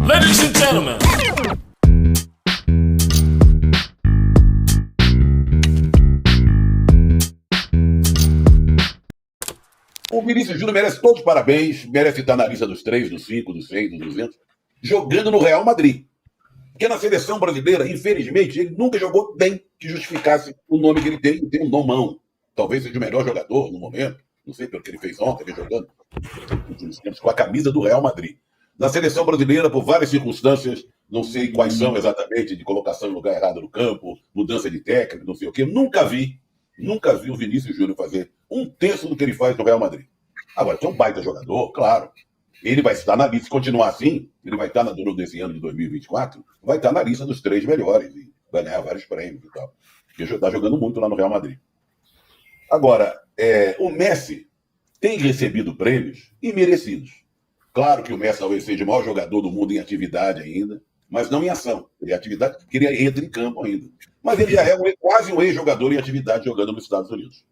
Ladies and gentlemen. O Vinícius Júnior merece todos os parabéns, merece estar na lista dos 3, dos 5, dos 6, dos 200, jogando no Real Madrid. Porque na seleção brasileira, infelizmente, ele nunca jogou bem que justificasse o nome que ele tem um nomão. Talvez seja o melhor jogador no momento, não sei pelo que ele fez ontem, jogando com a camisa do Real Madrid. Na seleção brasileira, por várias circunstâncias, não sei quais são exatamente, de colocação em lugar errado no campo, mudança de técnico, não sei o quê, nunca vi o Vinícius Júnior fazer um terço do que ele faz no Real Madrid. Agora, é um baita jogador, claro. Ele vai estar na lista, se continuar assim, ele vai estar desse ano de 2024, vai estar na lista dos 3 melhores e vai ganhar vários prêmios e tal. Porque está jogando muito lá no Real Madrid. Agora, o Messi tem recebido prêmios imerecidos. Claro que o Messi talvez seja o maior jogador do mundo em atividade ainda, mas não em ação. Ele é atividade, porque ele entra em campo ainda. Mas ele já é quase um ex-jogador em atividade jogando nos Estados Unidos,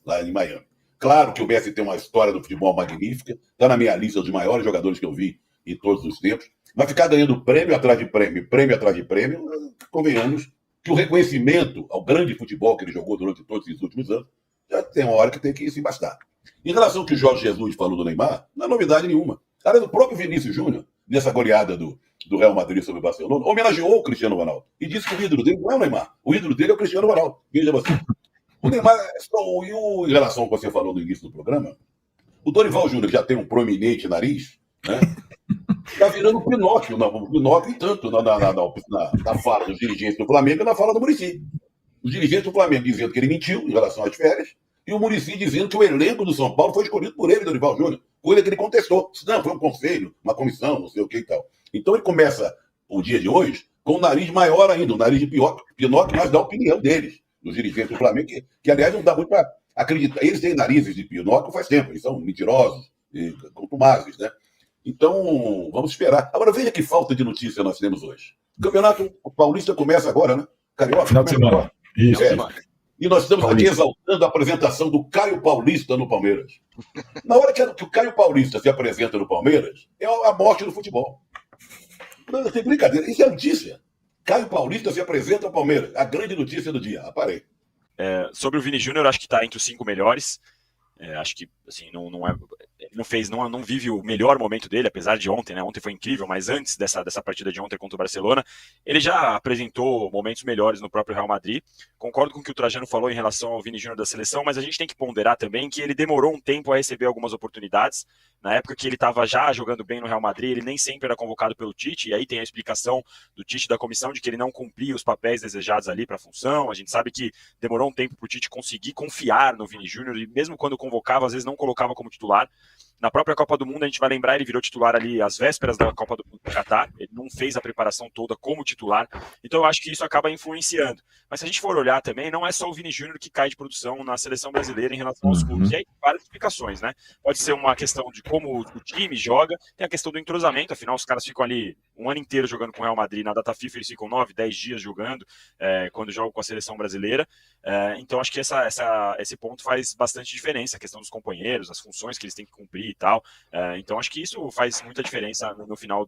lá em Miami. Claro que o Messi tem uma história do futebol magnífica, está na minha lista dos maiores jogadores que eu vi em todos os tempos, mas ficar ganhando prêmio atrás de prêmio, prêmio atrás de prêmio, convenhamos que o reconhecimento ao grande futebol que ele jogou durante todos esses últimos anos, já tem uma hora que tem que se bastar. Em relação ao que o Jorge Jesus falou do Neymar, não é novidade nenhuma. Cara, do próprio Vinícius Júnior, nessa goleada do Real Madrid sobre o Barcelona, homenageou o Cristiano Ronaldo e disse que o ídolo dele não é o Neymar, o ídolo dele é o Cristiano Ronaldo. Veja você. O Neymar, em relação ao que você falou no início do programa, o Dorival Júnior, que já tem um proeminente nariz, né? Está virando Pinóquio, e tanto na fala dos dirigentes do Flamengo e na fala do Muricy. Os dirigentes do Flamengo dizendo que ele mentiu em relação às férias, e o Muricy dizendo que o elenco do São Paulo foi escolhido por ele, Dorival Júnior, coisa que ele contestou. Não, foi um conselho, uma comissão, não sei o que e tal. Então ele começa o dia de hoje com o nariz maior ainda, o nariz de Pinóquio, mas da opinião deles, dos dirigentes do Flamengo, que aliás não dá muito para acreditar. Eles têm narizes de Pinóquio faz tempo, eles são mentirosos, contumazes, né? Então, vamos esperar. Agora, veja que falta de notícia nós temos hoje. O Campeonato Paulista começa agora, né? Carioca. Final de semana. Isso. E nós estamos aqui exaltando a apresentação do Caio Paulista no Palmeiras. Na hora que o Caio Paulista se apresenta no Palmeiras, é a morte do futebol. Não tem brincadeira. Isso é notícia. Caio Paulista se apresenta ao Palmeiras. A grande notícia do dia. Aparei. Sobre o Vini Júnior, acho que está entre os 5 melhores. Acho que assim, não vive o melhor momento dele, apesar de ontem, né? Ontem foi incrível, mas antes dessa partida de ontem contra o Barcelona, ele já apresentou momentos melhores no próprio Real Madrid. Concordo com o que o Trajano falou em relação ao Vini Júnior da seleção, mas a gente tem que ponderar também que ele demorou um tempo a receber algumas oportunidades. Na época que ele estava já jogando bem no Real Madrid, ele nem sempre era convocado pelo Tite, e aí tem a explicação do Tite da comissão de que ele não cumpria os papéis desejados ali para a função. A gente sabe que demorou um tempo para o Tite conseguir confiar no Vini Júnior, e mesmo quando convocava, às vezes não colocava como titular. Na própria Copa do Mundo, a gente vai lembrar, ele virou titular ali às vésperas da Copa do Mundo do Catar, ele não fez a preparação toda como titular, então eu acho que isso acaba influenciando. Mas se a gente for olhar também, não é só o Vini Júnior que cai de produção na seleção brasileira em relação aos clubes, e aí tem várias explicações, né? Pode ser uma questão de como o time joga, tem a questão do entrosamento, afinal os caras ficam ali um ano inteiro jogando com o Real Madrid, na data FIFA eles ficam 9, 10 dias jogando, quando jogam com a seleção brasileira, então acho que esse ponto faz bastante diferença, a questão dos companheiros, as funções que eles têm que cumprir e tal, então acho que isso faz muita diferença no final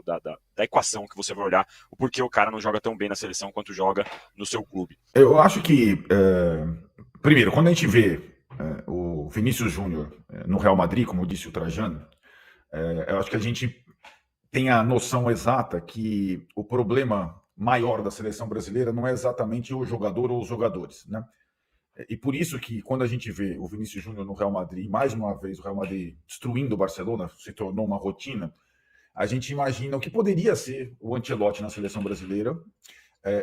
da equação que você vai olhar, o porquê o cara não joga tão bem na seleção quanto joga no seu clube. Eu acho que, primeiro, quando a gente vê o Vinícius Júnior no Real Madrid, como disse o Trajano, eu acho que a gente tem a noção exata que o problema maior da seleção brasileira não é exatamente o jogador ou os jogadores, né? E por isso que quando a gente vê o Vinícius Júnior no Real Madrid, mais uma vez o Real Madrid destruindo o Barcelona, se tornou uma rotina, a gente imagina o que poderia ser o Ancelotti na seleção brasileira.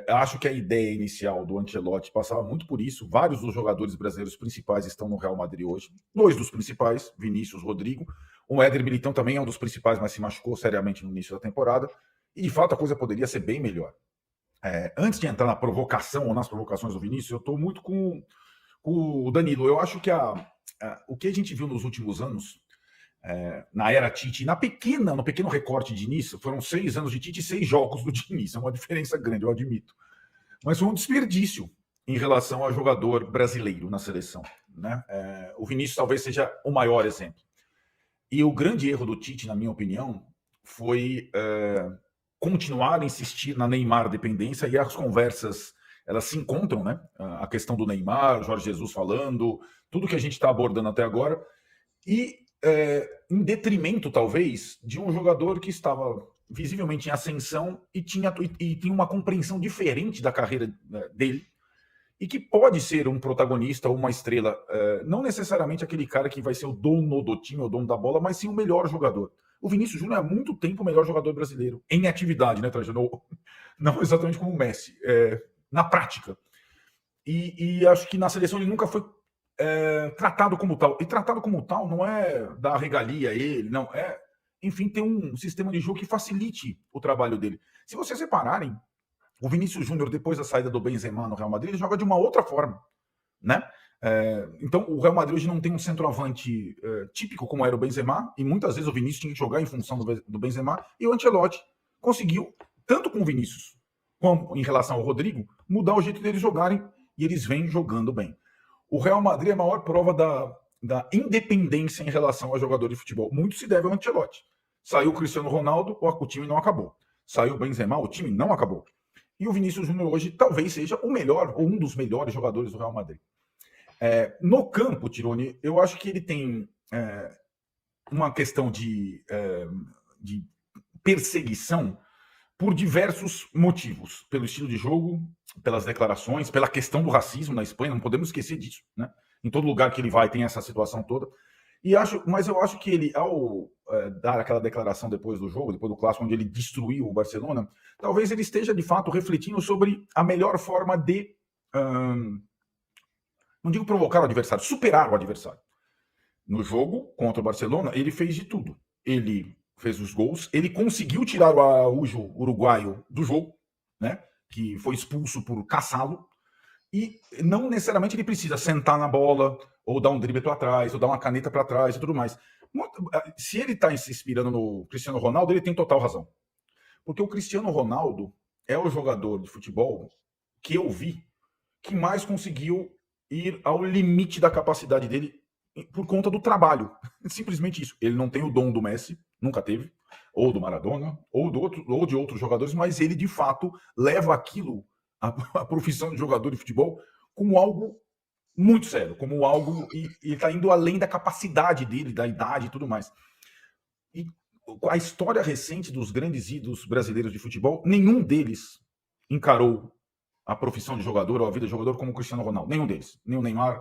Acho que a ideia inicial do Ancelotti passava muito por isso. Vários dos jogadores brasileiros principais estão no Real Madrid hoje. 2 dos principais, Vinícius, Rodrigo. O Éder Militão também é um dos principais, mas se machucou seriamente no início da temporada. E, de fato, a coisa poderia ser bem melhor. Antes de entrar na provocação ou nas provocações do Vinícius, eu estou muito com o Danilo. Eu acho que o que a gente viu nos últimos anos, na era Tite, no pequeno recorte de início, foram 6 anos de Tite e 6 jogos do Diniz. É uma diferença grande, eu admito. Mas foi um desperdício em relação ao jogador brasileiro na seleção, né? O Vinícius talvez seja o maior exemplo. E o grande erro do Tite, na minha opinião, foi continuar a insistir na Neymar dependência, e as conversas elas se encontram, né? A questão do Neymar, Jorge Jesus falando, tudo que a gente está abordando até agora, e em detrimento, talvez, de um jogador que estava visivelmente em ascensão e tinha uma compreensão diferente da carreira dele, e que pode ser um protagonista ou uma estrela, não necessariamente aquele cara que vai ser o dono do time, o dono da bola, mas sim o melhor jogador. O Vinícius Júnior é há muito tempo o melhor jogador brasileiro, em atividade, né, Trajano? Não exatamente como o Messi, na prática. E acho que na seleção ele nunca foi tratado como tal. E tratado como tal não é dar regalia a ele, não. Enfim, ter um sistema de jogo que facilite o trabalho dele. Se vocês repararem, o Vinícius Júnior, depois da saída do Benzema no Real Madrid, ele joga de uma outra forma, né? Então, o Real Madrid hoje não tem um centroavante típico como era o Benzema, e muitas vezes o Vinícius tinha que jogar em função do Benzema, e o Ancelotti conseguiu, tanto com o Vinícius como em relação ao Rodrigo, mudar o jeito deles jogarem, e eles vêm jogando bem. O Real Madrid é a maior prova da independência em relação a jogador de futebol. Muito se deve ao Ancelotti. Saiu o Cristiano Ronaldo, o time não acabou. Saiu o Benzema, o time não acabou. E o Vinícius Júnior hoje talvez seja o melhor, ou um dos melhores jogadores do Real Madrid. No campo, Tironi, eu acho que ele tem uma questão de perseguição por diversos motivos. Pelo estilo de jogo, pelas declarações, pela questão do racismo na Espanha, não podemos esquecer disso, né? Em todo lugar que ele vai tem essa situação toda. Mas eu acho que ele, ao dar aquela declaração depois do jogo, depois do clássico, onde ele destruiu o Barcelona, talvez ele esteja, de fato, refletindo sobre a melhor forma de, não digo provocar o adversário, superar o adversário. No jogo contra o Barcelona, ele fez de tudo. Ele fez os gols, ele conseguiu tirar o Araújo uruguaio do jogo, né? Que foi expulso por caçá-lo, e não necessariamente ele precisa sentar na bola, ou dar um drible para trás, ou dar uma caneta para trás e tudo mais. Se ele está se inspirando no Cristiano Ronaldo, ele tem total razão. Porque o Cristiano Ronaldo é o jogador de futebol que eu vi que mais conseguiu ir ao limite da capacidade dele por conta do trabalho. Simplesmente isso. Ele não tem o dom do Messi, nunca teve, ou do Maradona, ou de outros jogadores, mas ele, de fato, leva aquilo, a profissão de jogador de futebol, como algo muito sério, como algo, e está indo além da capacidade dele, da idade e tudo mais. E a história recente dos grandes ídolos brasileiros de futebol, nenhum deles encarou a profissão de jogador ou a vida de jogador como o Cristiano Ronaldo. Nenhum deles. Nem o Neymar,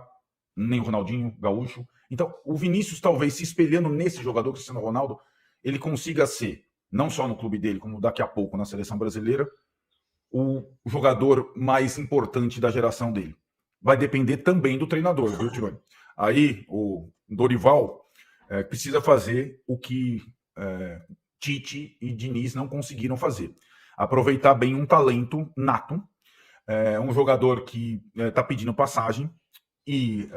nem o Ronaldinho Gaúcho. Então, o Vinícius, talvez, se espelhando nesse jogador, Cristiano Ronaldo, ele consiga ser, não só no clube dele, como daqui a pouco na seleção brasileira, o jogador mais importante da geração dele. Vai depender também do treinador, viu, Tironi? Aí, o Dorival precisa fazer o que Tite e Diniz não conseguiram fazer. Aproveitar bem um talento nato, um jogador que está pedindo passagem, e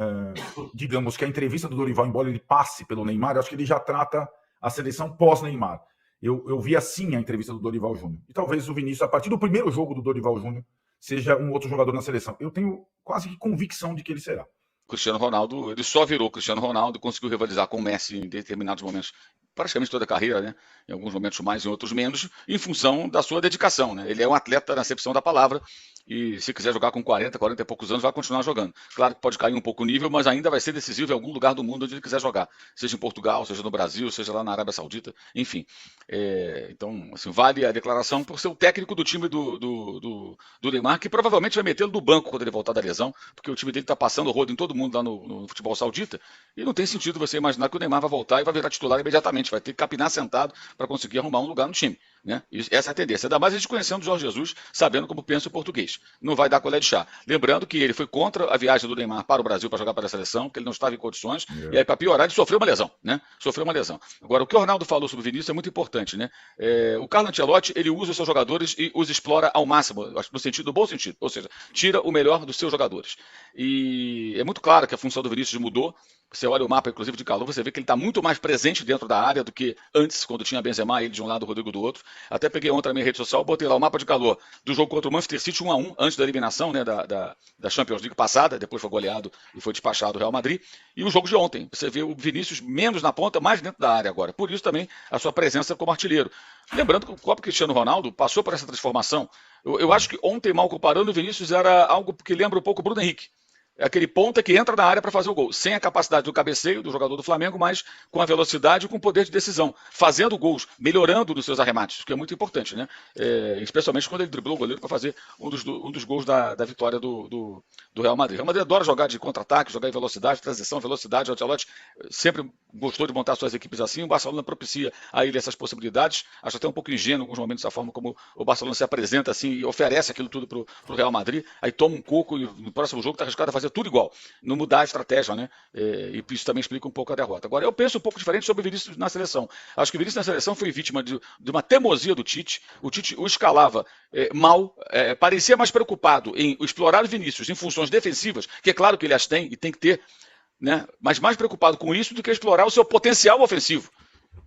digamos que a entrevista do Dorival, embora ele passe pelo Neymar, eu acho que ele já trata a seleção pós-Neymar. Eu vi assim a entrevista do Dorival Júnior. E talvez o Vinícius, a partir do primeiro jogo do Dorival Júnior, seja um outro jogador na seleção. Eu tenho quase que convicção de que ele será. Cristiano Ronaldo, ele só virou Cristiano Ronaldo e conseguiu rivalizar com o Messi em determinados momentos, praticamente toda a carreira, né? Em alguns momentos mais, em outros menos, em função da sua dedicação, né? Ele é um atleta na acepção da palavra, e se quiser jogar com 40 e poucos anos, vai continuar jogando. Claro que pode cair um pouco o nível, mas ainda vai ser decisivo em algum lugar do mundo onde ele quiser jogar, seja em Portugal, seja no Brasil, seja lá na Arábia Saudita, enfim. Então, assim, vale a declaração por ser o técnico do time do Neymar, que provavelmente vai metê-lo do banco quando ele voltar da lesão, porque o time dele está passando o rodo em todo mundo lá no futebol saudita, e não tem sentido você imaginar que o Neymar vai voltar e vai virar titular imediatamente, vai ter que capinar sentado para conseguir arrumar um lugar no time, né? Essa é a tendência, ainda mais a gente conhecendo o Jorge Jesus, sabendo como pensa o português. Não vai dar colher de chá. Lembrando que ele foi contra a viagem do Neymar para o Brasil para jogar para a seleção, porque ele não estava em condições, e aí para piorar ele sofreu uma lesão, né? Sofreu uma lesão. Agora, o que o Ronaldo falou sobre o Vinícius é muito importante, né? O Carlo Ancelotti, ele usa os seus jogadores e os explora ao máximo, no bom sentido, ou seja, tira o melhor dos seus jogadores. E é muito claro que a função do Vinícius mudou. Você olha o mapa, inclusive, de calor, você vê que ele está muito mais presente dentro da área do que antes, quando tinha Benzema, ele de um lado, o Rodrigo do outro. Até peguei ontem na minha rede social, botei lá o mapa de calor do jogo contra o Manchester City 1-1, antes da eliminação, né, da Champions League passada, depois foi goleado e foi despachado o Real Madrid, e o jogo de ontem. Você vê o Vinícius menos na ponta, mais dentro da área agora. Por isso também a sua presença como artilheiro. Lembrando que o próprio Cristiano Ronaldo passou por essa transformação. Eu acho que ontem, mal comparando, o Vinícius era algo que lembra um pouco o Bruno Henrique. É aquele ponta que entra na área para fazer o gol, sem a capacidade do cabeceio do jogador do Flamengo, mas com a velocidade e com o poder de decisão, fazendo gols, melhorando nos seus arremates, o que é muito importante, né? Especialmente quando ele driblou o goleiro para fazer um dos gols da vitória do Real Madrid. O Real Madrid adora jogar de contra-ataque, jogar em velocidade, transição, velocidade. O Ancelotti sempre gostou de montar suas equipes assim. O Barcelona propicia a ele essas possibilidades. Acho até um pouco ingênuo em alguns momentos a forma como o Barcelona se apresenta assim e oferece aquilo tudo para o Real Madrid. Aí toma um coco e no próximo jogo está arriscado a fazer tudo igual, não mudar a estratégia, né? E isso também explica um pouco a derrota. Agora, eu penso um pouco diferente sobre o Vinícius na seleção. Acho que o Vinícius na seleção foi vítima de uma teimosia do Tite. O Tite o escalava mal, parecia mais preocupado em explorar o Vinícius em funções defensivas, que é claro que ele as tem e tem que ter, né? Mas mais preocupado com isso do que explorar o seu potencial ofensivo.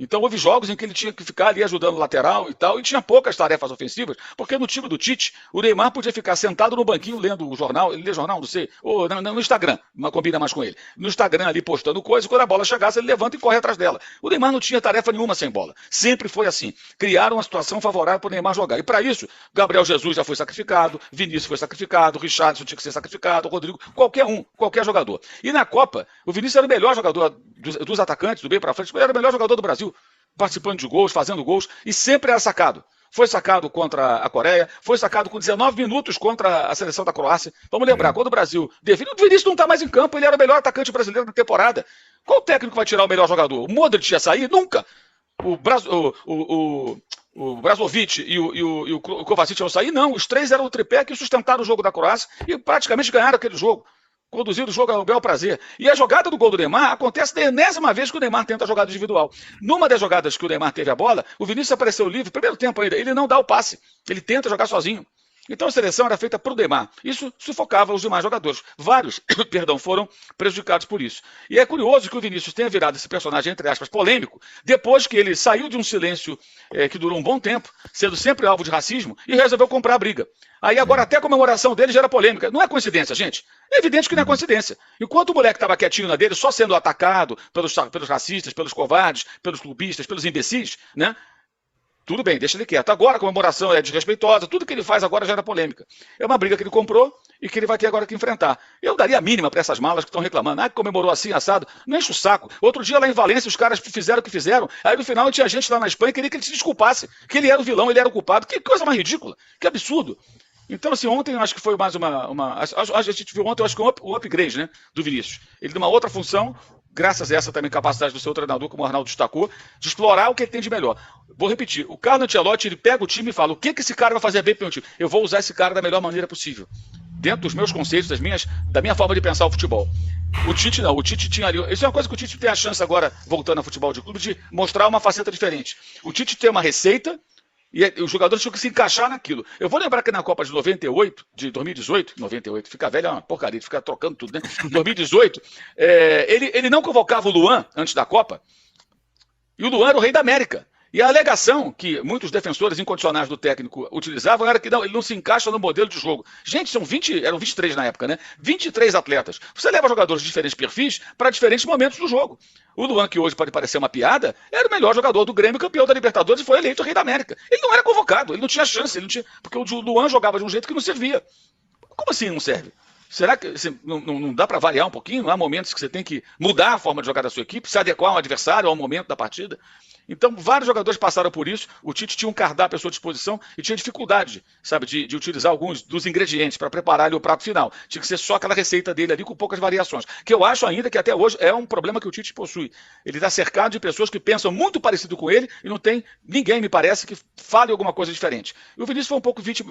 Então houve jogos em que ele tinha que ficar ali ajudando o lateral e tal, e tinha poucas tarefas ofensivas, porque no time do Tite, o Neymar podia ficar sentado no banquinho lendo o jornal, ele lê jornal, não sei, ou no Instagram, mas combina mais com ele. No Instagram ali postando coisa, e quando a bola chegasse ele levanta e corre atrás dela. O Neymar não tinha tarefa nenhuma sem bola, sempre foi assim. Criaram uma situação favorável para o Neymar jogar, e para isso, Gabriel Jesus já foi sacrificado, Vinícius foi sacrificado, Richarlison tinha que ser sacrificado, Rodrigo, qualquer jogador. E na Copa, o Vinícius era o melhor jogador dos atacantes, do bem para frente, ele era o melhor jogador do Brasil, participando de gols, fazendo gols, e sempre era sacado. Foi sacado contra a Coreia, foi sacado com 19 minutos contra a seleção da Croácia. Vamos lembrar, quando o Brasil... O Vinícius não está mais em campo, ele era o melhor atacante brasileiro da temporada. Qual técnico vai tirar o melhor jogador? O Modric ia sair? Nunca! O Brazovic e o Kovacic iam sair? Não, os três eram o tripé que sustentaram o jogo da Croácia e praticamente ganharam aquele jogo. Conduzido o jogo ao bel prazer. E a jogada do gol do Neymar acontece da enésima vez que o Neymar tenta a jogada individual. Numa das jogadas que o Neymar teve a bola, o Vinícius apareceu livre, primeiro tempo ainda, ele não dá o passe, ele tenta jogar sozinho. Então a seleção era feita para o Neymar. Isso sufocava os demais jogadores. Vários, foram prejudicados por isso. E é curioso que o Vinícius tenha virado esse personagem, entre aspas, polêmico, depois que ele saiu de um silêncio que durou um bom tempo, sendo sempre alvo de racismo, e resolveu comprar a briga. Aí agora até a comemoração dele gera polêmica. Não é coincidência, gente. É evidente que não é coincidência. Enquanto o moleque estava quietinho na dele, só sendo atacado pelos racistas, pelos covardes, pelos clubistas, pelos imbecis, né? Tudo bem, deixa ele quieto. Agora a comemoração é desrespeitosa, tudo que ele faz agora gera polêmica. É uma briga que ele comprou e que ele vai ter agora que enfrentar. Eu daria a mínima para essas malas que estão reclamando. Que comemorou assim, assado. Não enche o saco. Outro dia lá em Valência os caras fizeram o que fizeram. Aí no final tinha gente lá na Espanha que queria que ele se desculpasse. Que ele era o vilão, ele era o culpado. Que coisa mais ridícula. Que absurdo. Então, assim, ontem eu acho que foi mais a gente viu ontem, eu acho que o upgrade, né, do Vinícius. Ele numa outra função, graças a essa também capacidade do seu treinador, como o Arnaldo destacou, de explorar o que ele tem de melhor. Vou repetir, o Carlo Ancelotti, ele pega o time e fala, o que esse cara vai fazer bem para o meu time? Eu vou usar esse cara da melhor maneira possível. Dentro dos meus conceitos, da minha forma de pensar o futebol. O Tite não, o Tite tinha ali... Isso é uma coisa que o Tite tem a chance agora, voltando ao futebol de clube, de mostrar uma faceta diferente. O Tite tem uma receita, e os jogadores tinham que se encaixar naquilo. Eu vou lembrar que na Copa de 2018, fica velho, é uma porcaria, fica trocando tudo, né? 2018, ele não convocava o Luan antes da Copa, e o Luan era o rei da América. E a alegação que muitos defensores incondicionais do técnico utilizavam era que não, ele não se encaixa no modelo de jogo. Gente, eram 23 na época, né? 23 atletas. Você leva jogadores de diferentes perfis para diferentes momentos do jogo. O Luan, que hoje pode parecer uma piada, era o melhor jogador do Grêmio, campeão da Libertadores e foi eleito o rei da América. Ele não era convocado, ele não tinha chance, porque o Luan jogava de um jeito que não servia. Como assim não serve? Será que assim, não dá para variar um pouquinho? Não há momentos que você tem que mudar a forma de jogar da sua equipe, se adequar ao adversário, ao momento da partida? Então, vários jogadores passaram por isso. O Tite tinha um cardápio à sua disposição e tinha dificuldade, sabe, de utilizar alguns dos ingredientes para preparar ali o prato final. Tinha que ser só aquela receita dele ali com poucas variações. Que eu acho ainda que até hoje é um problema que o Tite possui. Ele está cercado de pessoas que pensam muito parecido com ele e não tem ninguém, me parece, que fale alguma coisa diferente. E o Vinícius foi um pouco vítima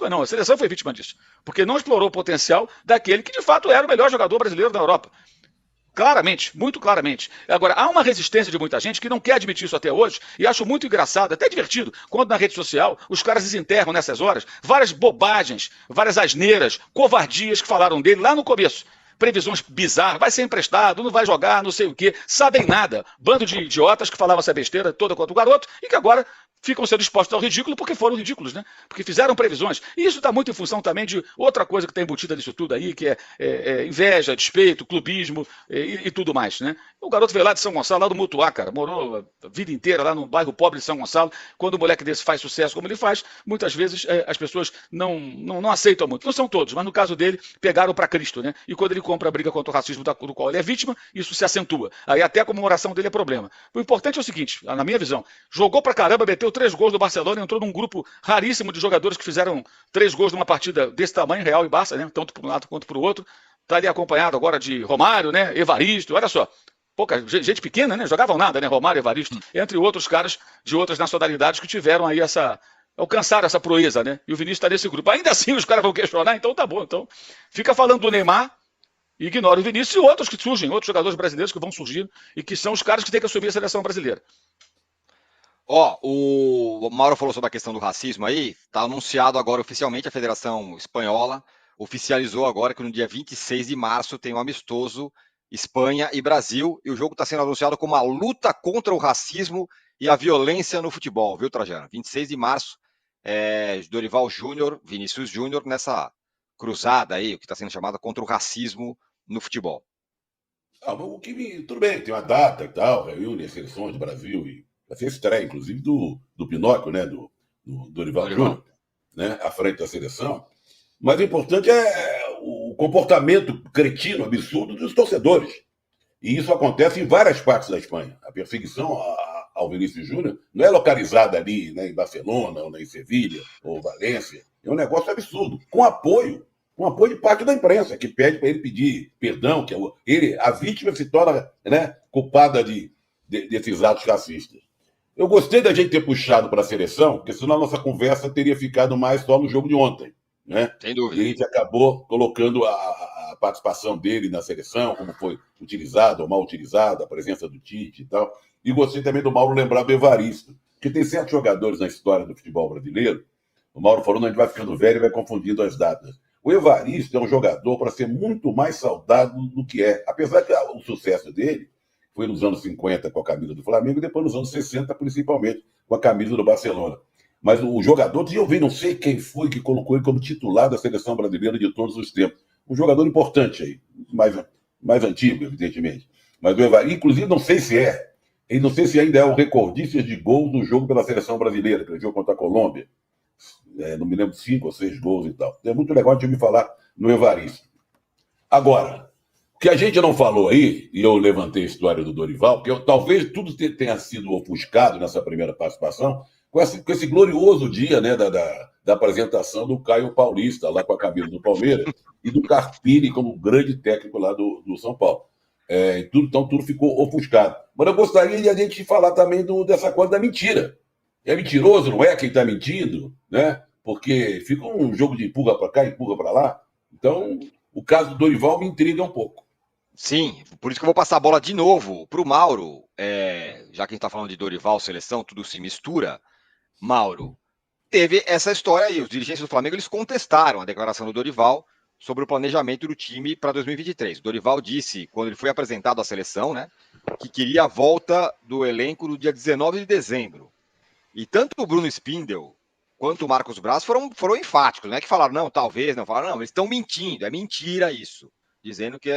não, a seleção foi vítima disso. Porque não explorou o potencial daquele que de fato era o melhor jogador brasileiro da Europa. Claramente, muito claramente. Agora, há uma resistência de muita gente que não quer admitir isso até hoje, e acho muito engraçado, até divertido, quando na rede social os caras desenterram nessas horas várias bobagens, várias asneiras, covardias que falaram dele lá no começo. Previsões bizarras, vai ser emprestado, não vai jogar, não sei o quê, sabem nada. Bando de idiotas que falavam essa besteira toda contra o garoto e que agora ficam sendo expostos ao ridículo porque foram ridículos, né? Porque fizeram previsões. E isso está muito em função também de outra coisa que está embutida nisso tudo aí, que é inveja, despeito, clubismo e tudo mais, né? O garoto veio lá de São Gonçalo, lá do Mutuá, cara, morou a vida inteira lá no bairro pobre de São Gonçalo. Quando o moleque desse faz sucesso como ele faz, muitas vezes as pessoas não aceitam muito. Não são todos, mas no caso dele, pegaram para Cristo, né? E quando ele compra a briga contra o racismo do qual ele é vítima, isso se acentua. Aí até a comemoração dele é problema. O importante é o seguinte, na minha visão, jogou pra caramba, meteu 3 gols do Barcelona, entrou num grupo raríssimo de jogadores que fizeram 3 gols numa partida desse tamanho, Real e Barça, né? Tanto para um lado quanto para o outro. Tá ali acompanhado agora de Romário, né? Evaristo, olha só. Pouca gente pequena, né? Jogavam nada, né? Romário, Evaristo, entre outros caras de outras nacionalidades que tiveram aí alcançaram essa proeza, né? E o Vinícius está nesse grupo. Ainda assim os caras vão questionar, então tá bom. Então fica falando do Neymar, ignora o Vinícius e outros que surgem, outros jogadores brasileiros que vão surgir e que são os caras que têm que assumir a seleção brasileira. O Mauro falou sobre a questão do racismo aí, está anunciado agora oficialmente, a Federação Espanhola oficializou agora que no dia 26 de março tem um amistoso Espanha e Brasil, e o jogo está sendo anunciado como a luta contra o racismo e a violência no futebol, viu, Trajano? 26 de março, Dorival Júnior, Vinícius Júnior, nessa cruzada aí, o que está sendo chamada contra o racismo no futebol. Tudo bem, tem uma data e tal, reúne as seleções do Brasil e vai ser estreia, inclusive, do Pinóquio, né? Do Dorival Júnior, né? À frente da seleção. Mas o importante é o comportamento cretino, absurdo dos torcedores. E isso acontece em várias partes da Espanha. A perseguição ao Vinícius Júnior não é localizada ali, né, em Barcelona, ou em Sevilha, ou Valência. É um negócio absurdo, com apoio de parte da imprensa, que pede para ele pedir perdão, que a vítima se torna, né, culpada desses atos racistas. Eu gostei da gente ter puxado para a seleção, porque senão a nossa conversa teria ficado mais só no jogo de ontem, né? Sem dúvida. E a gente acabou colocando a participação dele na seleção, como foi utilizado ou mal utilizado, a presença do Tite e tal. E gostei também do Mauro lembrar do Evaristo, porque tem certos jogadores na história do futebol brasileiro, o Mauro falou, a gente vai ficando velho e vai confundindo as datas. O Evaristo é um jogador para ser muito mais saudado do que é, apesar que o sucesso dele foi nos anos 50 com a camisa do Flamengo e depois nos anos 60, principalmente, com a camisa do Barcelona. Mas o jogador, eu vi, não sei quem foi que colocou ele como titular da seleção brasileira de todos os tempos. Um jogador importante aí, mais antigo, evidentemente. Mas o Evaristo, inclusive, não sei se ainda é o recordista de gols do jogo pela seleção brasileira, que ele jogou contra a Colômbia. Não me lembro, 5 ou 6 gols e tal. É muito legal a gente me falar no Evaristo. Agora, o que a gente não falou aí, e eu levantei a história do Dorival, que talvez tudo tenha sido ofuscado nessa primeira participação, com esse glorioso dia, né, da apresentação do Caio Paulista, lá com a camisa do Palmeiras, e do Carpini como grande técnico lá do São Paulo. Então tudo ficou ofuscado. Mas eu gostaria de a gente falar também dessa coisa da mentira. É mentiroso, não é quem está mentindo, né? Porque fica um jogo de empurra para cá, empurra para lá. Então, o caso do Dorival me intriga um pouco. Sim, por isso que eu vou passar a bola de novo para o Mauro. Já que a gente está falando de Dorival, seleção, tudo se mistura. Mauro, teve essa história aí. Os dirigentes do Flamengo eles contestaram a declaração do Dorival sobre o planejamento do time para 2023. O Dorival disse, quando ele foi apresentado à seleção, né, que queria a volta do elenco no dia 19 de dezembro. E tanto o Bruno Spindel quanto o Marcos Braz foram enfáticos, né? Que falaram, não, talvez, não falaram, não, eles estão mentindo, é mentira isso. Dizendo que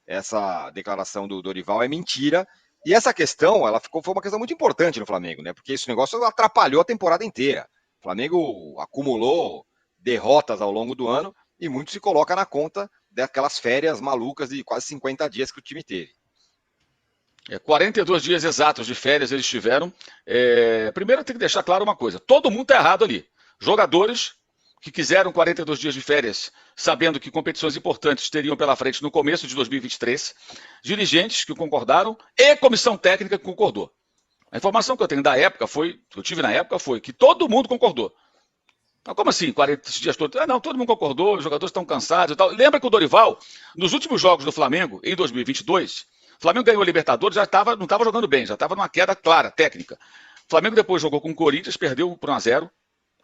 essa declaração do Dorival é mentira. E essa questão, foi uma questão muito importante no Flamengo, né? Porque esse negócio atrapalhou a temporada inteira. O Flamengo acumulou derrotas ao longo do ano e muito se coloca na conta daquelas férias malucas de quase 50 dias que o time teve. 42 dias exatos de férias eles tiveram. Primeiro tem que deixar claro uma coisa, todo mundo está errado ali. Jogadores que quiseram 42 dias de férias, sabendo que competições importantes teriam pela frente no começo de 2023, dirigentes que concordaram e comissão técnica que concordou. A informação que eu tenho da época que eu tive na época foi que todo mundo concordou. Então, como assim, 40 dias todos? Não, todo mundo concordou, os jogadores estão cansados e tal. Lembra que o Dorival, nos últimos jogos do Flamengo, em 2022, o Flamengo ganhou a Libertadores, não estava jogando bem, já estava numa queda clara, técnica. O Flamengo depois jogou com o Corinthians, perdeu por 1-0.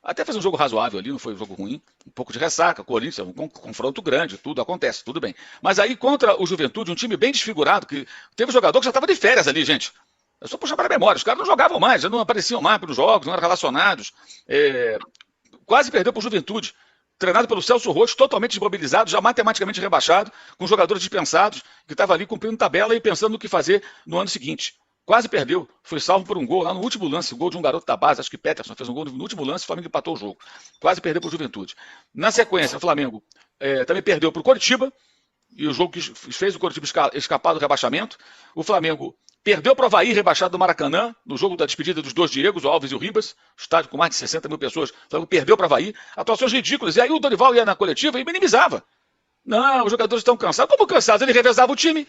Até fez um jogo razoável ali, não foi um jogo ruim. Um pouco de ressaca, Corinthians, um confronto grande, tudo acontece, tudo bem. Mas aí contra o Juventude, um time bem desfigurado, que teve um jogador que já estava de férias ali, gente. É só puxar para a memória. Os caras não jogavam mais, já não apareciam mais para os jogos, não eram relacionados. Quase perdeu para o Juventude. Treinado pelo Celso Roth, totalmente desmobilizado, já matematicamente rebaixado, com jogadores dispensados, que estava ali cumprindo tabela e pensando no que fazer no ano seguinte. Quase perdeu. Foi salvo por um gol lá no último lance, gol de um garoto da base, acho que Peterson fez um gol no último lance, o Flamengo empatou o jogo. Quase perdeu para o Juventude. Na sequência, o Flamengo também perdeu para o Coritiba, e o jogo que fez o Coritiba escapar do rebaixamento. O Flamengo perdeu para o Avaí, rebaixado do Maracanã, no jogo da despedida dos dois Diegos, o Alves e o Ribas, estádio com mais de 60 mil pessoas. O Flamengo perdeu para o Avaí, atuações ridículas. E aí o Dorival ia na coletiva e minimizava. Não, os jogadores estão cansados. Como cansados? Ele revezava o time.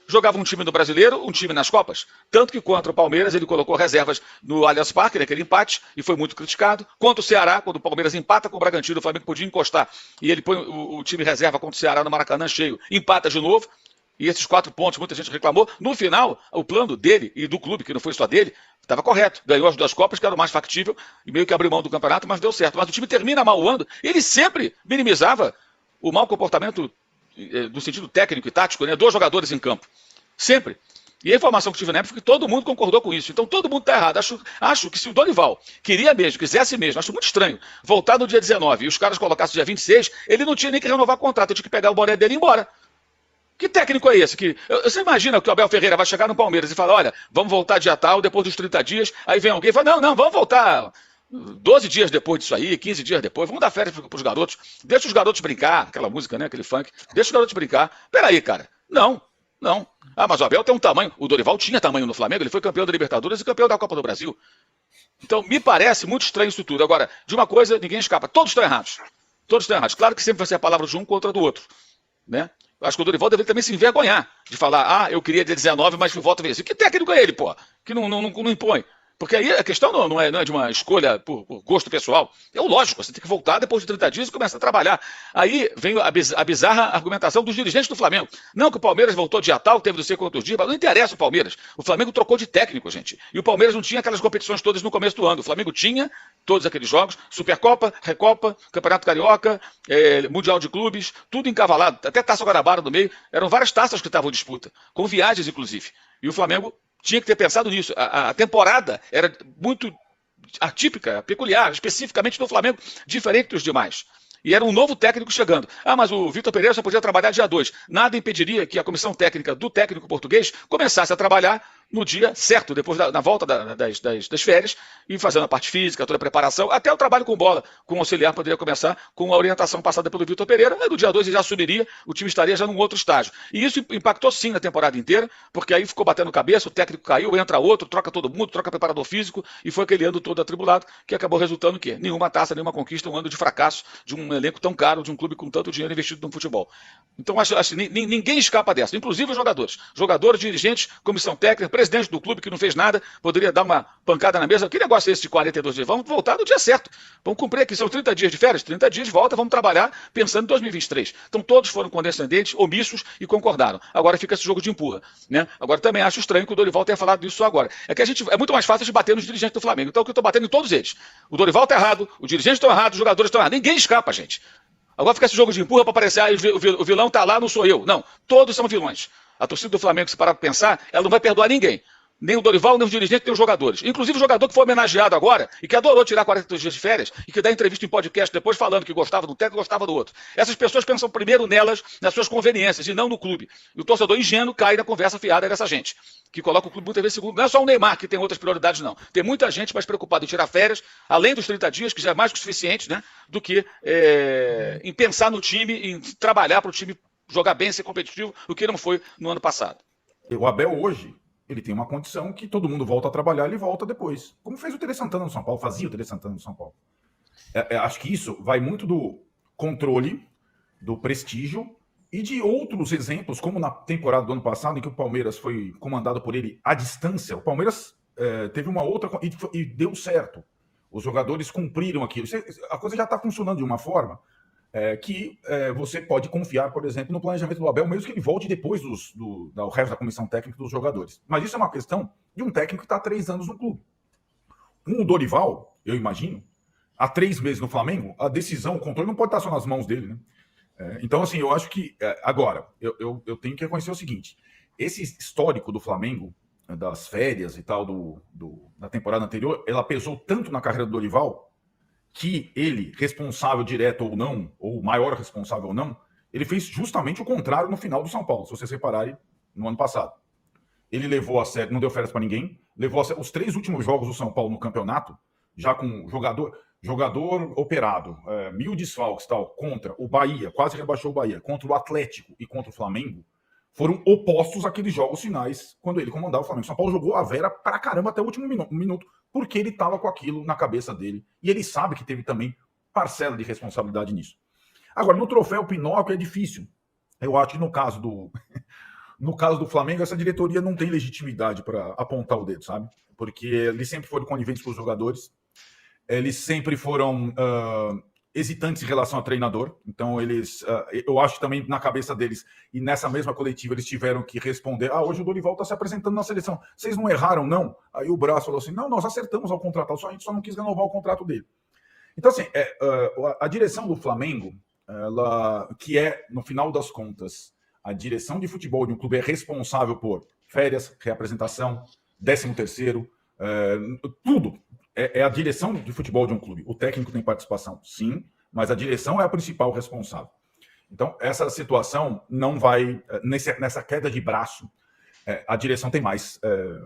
Jogava um time no Brasileiro, um time nas Copas. Tanto que contra o Palmeiras ele colocou reservas no Allianz Parque, naquele empate, e foi muito criticado. Contra o Ceará, quando o Palmeiras empata com o Bragantino, o Flamengo podia encostar. E ele põe o time reserva contra o Ceará no Maracanã cheio, empata de novo. E esses 4 pontos, muita gente reclamou. No final, o plano dele e do clube, que não foi só dele, estava correto. Ganhou as 2 Copas, que era o mais factível, e meio que abriu mão do campeonato, mas deu certo. Mas o time termina mal o ano. Ele sempre minimizava o mau comportamento no sentido técnico e tático, né, dos jogadores em campo. Sempre. E a informação que tive na época foi que todo mundo concordou com isso. Então todo mundo está errado. Acho que se o Dorival quisesse mesmo, acho muito estranho, voltar no dia 19 e os caras colocassem o dia 26, ele não tinha nem que renovar o contrato, eu tinha que pegar o boné dele e ir embora. Que técnico é esse? Você imagina que o Abel Ferreira vai chegar no Palmeiras e falar, olha, vamos voltar dia tal, depois dos 30 dias, aí vem alguém e fala, não, vamos voltar 12 dias depois disso aí, 15 dias depois, vamos dar férias para os garotos, deixa os garotos brincar, aquela música, né, aquele funk, deixa os garotos brincar. Peraí, cara, não. Ah, mas o Abel tem um tamanho, o Dorival tinha tamanho no Flamengo, ele foi campeão da Libertadores e campeão da Copa do Brasil. Então, me parece muito estranho isso tudo. Agora, de uma coisa, ninguém escapa, todos estão errados. Todos estão errados. Claro que sempre vai ser a palavra de um contra do outro, né? Acho que o Dorival deveria também se envergonhar de falar, eu queria dia 19, mas voto vencer. Que técnico é ele, pô? Que não impõe. Porque aí a questão não é de uma escolha por gosto pessoal. É o lógico, você tem que voltar depois de 30 dias e começar a trabalhar. Aí vem a bizarra argumentação dos dirigentes do Flamengo. Não, que o Palmeiras voltou dia tal, teve não sei quantos dias, mas não interessa o Palmeiras. O Flamengo trocou de técnico, gente. E o Palmeiras não tinha aquelas competições todas no começo do ano. O Flamengo tinha todos aqueles jogos, Supercopa, Recopa, Campeonato Carioca, Mundial de Clubes, tudo encavalado, até Taça Guanabara no meio. Eram várias taças que estavam em disputa, com viagens inclusive. E o Flamengo tinha que ter pensado nisso. A temporada era muito atípica, peculiar, especificamente do Flamengo, diferente dos demais. E era um novo técnico chegando. Mas o Vitor Pereira só podia trabalhar dia 2. Nada impediria que a comissão técnica do técnico português começasse a trabalhar no dia certo, depois na volta das férias, e fazendo a parte física, toda a preparação, até o trabalho com bola, com o auxiliar poderia começar com a orientação passada pelo Vitor Pereira, aí no dia 2 ele já assumiria, o time estaria já num outro estágio. E isso impactou sim na temporada inteira, porque aí ficou batendo cabeça, o técnico caiu, entra outro, troca todo mundo, troca preparador físico, e foi aquele ano todo atribulado, que acabou resultando o quê? Nenhuma taça, nenhuma conquista, um ano de fracasso, de um elenco tão caro, de um clube com tanto dinheiro investido no futebol. Então acho ninguém escapa dessa, inclusive os jogadores. Jogadores, dirigentes, comissão técnica, presidente do clube que não fez nada, poderia dar uma pancada na mesa. Que negócio é esse de 42 dias? Vamos voltar no dia certo. Vamos cumprir aqui. São 30 dias de férias, 30 dias de volta, vamos trabalhar pensando em 2023. Então todos foram condescendentes, omissos e concordaram. Agora fica esse jogo de empurra, né? Agora também acho estranho que o Dorival tenha falado disso só agora. É que é muito mais fácil de bater nos dirigentes do Flamengo. Então eu estou batendo em todos eles. O Dorival está errado, os dirigentes estão errados, os jogadores estão errados. Ninguém escapa, gente. Agora fica esse jogo de empurra para parecer, o vilão está lá, não sou eu. Não, todos são vilões. A torcida do Flamengo, se parar para pensar, ela não vai perdoar ninguém. Nem o Dorival, nem os dirigentes, nem os jogadores. Inclusive o jogador que foi homenageado agora e que adorou tirar 42 dias de férias e que dá entrevista em podcast depois falando que gostava do técnico e gostava do outro. Essas pessoas pensam primeiro nelas, nas suas conveniências e não no clube. E o torcedor ingênuo cai na conversa fiada dessa gente, que coloca o clube muitas vezes segundo. Não é só o Neymar que tem outras prioridades, não. Tem muita gente mais preocupada em tirar férias, além dos 30 dias, que já é mais que o suficiente, né, do que em pensar no time, em trabalhar para o time jogar bem, ser competitivo, o que não foi no ano passado. O Abel hoje, ele tem uma condição que todo mundo volta a trabalhar, ele volta depois. Como fez o Tele Santana no São Paulo, fazia o Tele Santana no São Paulo. Acho que isso vai muito do controle, do prestígio e de outros exemplos, como na temporada do ano passado, em que o Palmeiras foi comandado por ele à distância. O Palmeiras teve uma outra e deu certo. Os jogadores cumpriram aquilo. A coisa já está funcionando de uma forma que você pode confiar, por exemplo, no planejamento do Abel, mesmo que ele volte depois do resto da comissão técnica dos jogadores. Mas isso é uma questão de um técnico que está há 3 anos no clube. O Dorival, eu imagino, há 3 meses no Flamengo, a decisão, o controle não pode estar só nas mãos dele, né? Então, assim, eu acho que... agora, eu tenho que reconhecer o seguinte. Esse histórico do Flamengo das férias e tal da temporada anterior, ela pesou tanto na carreira do Dorival que ele, responsável direto ou não, ou maior responsável ou não, ele fez justamente o contrário no final do São Paulo, se vocês repararem, no ano passado. Ele levou a sério, não deu férias para ninguém, levou a sério os 3 últimos jogos do São Paulo no campeonato, já com jogador operado, 1000 desfalques tal, contra o Bahia, quase rebaixou o Bahia, contra o Atlético e contra o Flamengo, foram opostos àqueles jogos finais quando ele comandava o Flamengo. São Paulo jogou a vera pra caramba até o último minuto, porque ele estava com aquilo na cabeça dele. E ele sabe que teve também parcela de responsabilidade nisso. Agora, no troféu Pinóquio é difícil. Eu acho que no caso do Flamengo, essa diretoria não tem legitimidade para apontar o dedo, sabe? Porque eles sempre foram coniventes com os jogadores, eles sempre foram hesitantes em relação a treinador. Então, eu acho que também na cabeça deles, e nessa mesma coletiva, eles tiveram que responder: hoje o Dorival está se apresentando na seleção. Vocês não erraram, não? Aí o Braz falou assim: não, nós acertamos ao contratar, a gente só não quis renovar o contrato dele. Então, assim, a direção do Flamengo, que no final das contas, a direção de futebol de um clube é responsável por férias, reapresentação, 13º, tudo. É a direção de futebol de um clube. O técnico tem participação, sim, mas a direção é a principal responsável. Então, essa situação não vai... Nessa queda de braço, a direção tem mais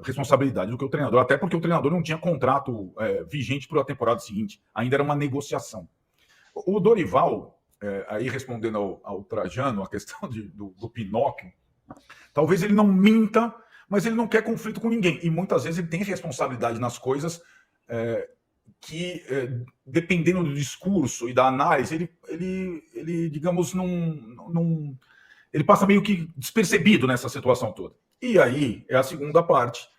responsabilidade do que o treinador, até porque o treinador não tinha contrato vigente para a temporada seguinte. Ainda era uma negociação. O Dorival, aí respondendo ao Trajano, a questão do Pinóquio, talvez ele não minta, mas ele não quer conflito com ninguém. E muitas vezes ele tem responsabilidade nas coisas que, dependendo do discurso e da análise, ele digamos, ele passa meio que despercebido nessa situação toda. E aí é a segunda parte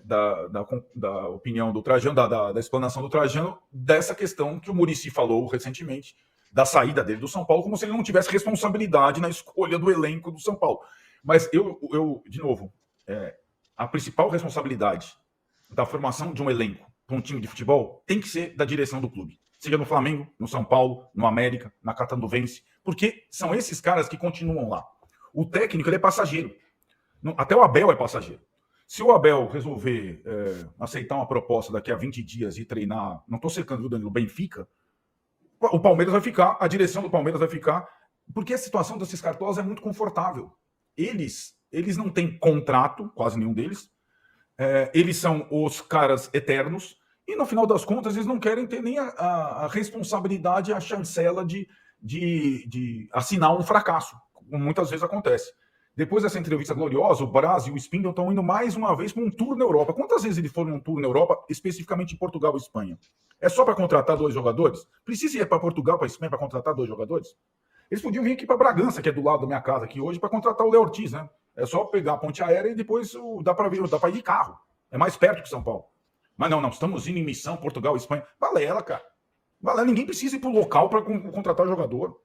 da opinião do Trajano, da explanação do Trajano, dessa questão que o Muricy falou recentemente, da saída dele do São Paulo, como se ele não tivesse responsabilidade na escolha do elenco do São Paulo. Mas eu de novo, a principal responsabilidade da formação de um elenco para um time de futebol tem que ser da direção do clube. Seja no Flamengo, no São Paulo, no América, na Catanduvense, porque são esses caras que continuam lá. O técnico, ele é passageiro. Até o Abel é passageiro. Se o Abel resolver aceitar uma proposta daqui a 20 dias e treinar, não estou cercando o Danilo, Benfica, o Palmeiras vai ficar, a direção do Palmeiras vai ficar, porque a situação desses cartolas é muito confortável. Eles não têm contrato, quase nenhum deles, eles são os caras eternos, e no final das contas eles não querem ter nem a responsabilidade, a chancela de assinar um fracasso, como muitas vezes acontece. Depois dessa entrevista gloriosa, o Braz e o Spindle estão indo mais uma vez para um tour na Europa. Quantas vezes eles foram num tour na Europa, especificamente em Portugal e Espanha? É só para contratar 2 jogadores? Precisa ir para Portugal, para Espanha, para contratar 2 jogadores? Eles podiam vir aqui para Bragança, que é do lado da minha casa aqui hoje, para contratar o Léo Ortiz, né? É só pegar a ponte aérea e depois dá para ir de carro. É mais perto que São Paulo. Mas não, estamos indo em missão, Portugal e Espanha. Balela, cara. Balela, ninguém precisa ir para o local para contratar jogador.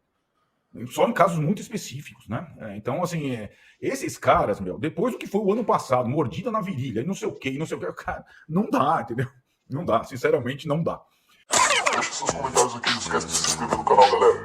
Só em casos muito específicos, né? Então, assim, esses caras, depois do que foi o ano passado, mordida na virilha, e não sei o quê, cara, não dá, entendeu? Não dá, sinceramente, não dá. Deixa seus comentários aqui, não esquece de se inscrever no canal, galera.